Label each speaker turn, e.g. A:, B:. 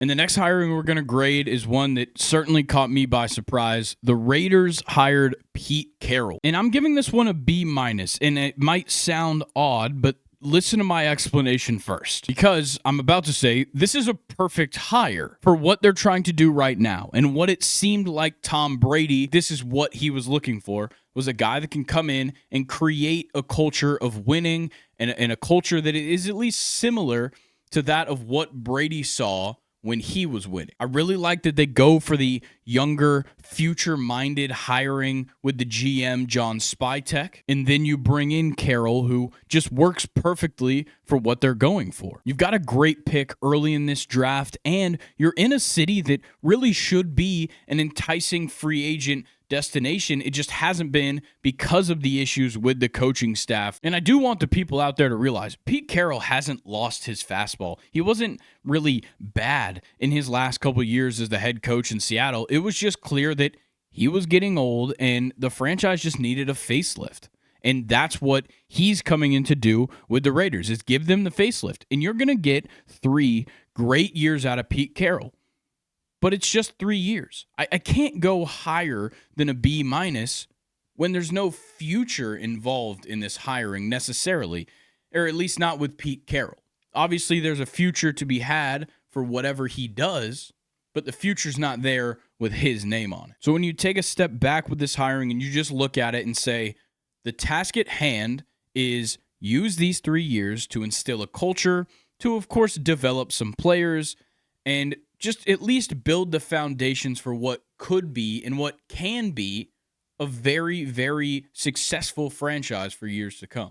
A: And the next hiring we're going to grade is one that certainly caught me by surprise. The Raiders hired Pete Carroll. And I'm giving this one a B minus. And it might sound odd, but listen to my explanation first. Because I'm about to say this is a perfect hire for what they're trying to do right now. And what it seemed like Tom Brady, this is what he was looking for, was a guy that can come in and create a culture of winning and a culture that is at least similar to that of what Brady saw when he was winning. I really like that they go for the younger, future-minded hiring with the GM, John Spytek, and then you bring in Carroll, who just works perfectly for what they're going for. You've got a great pick early in this draft, and you're in a city that really should be an enticing free agent destination. It just hasn't been because of the issues with the coaching staff. And I do want the people out there to realize Pete Carroll hasn't lost his fastball. He wasn't really bad in his last couple years as the head coach in Seattle. It was just clear that he was getting old and the franchise just needed a facelift. And that's what he's coming in to do with the Raiders, is give them the facelift. And you're going to get 3 great years out of Pete Carroll. But it's just 3 years. I can't go higher than a B minus when there's no future involved in this hiring necessarily, or at least not with Pete Carroll. Obviously, there's a future to be had for whatever he does, but the future's not there with his name on it. So when you take a step back with this hiring and you just look at it and say, the task at hand is use these 3 years to instill a culture, to, of course, develop some players, and just at least build the foundations for what could be and what can be a very, very successful franchise for years to come.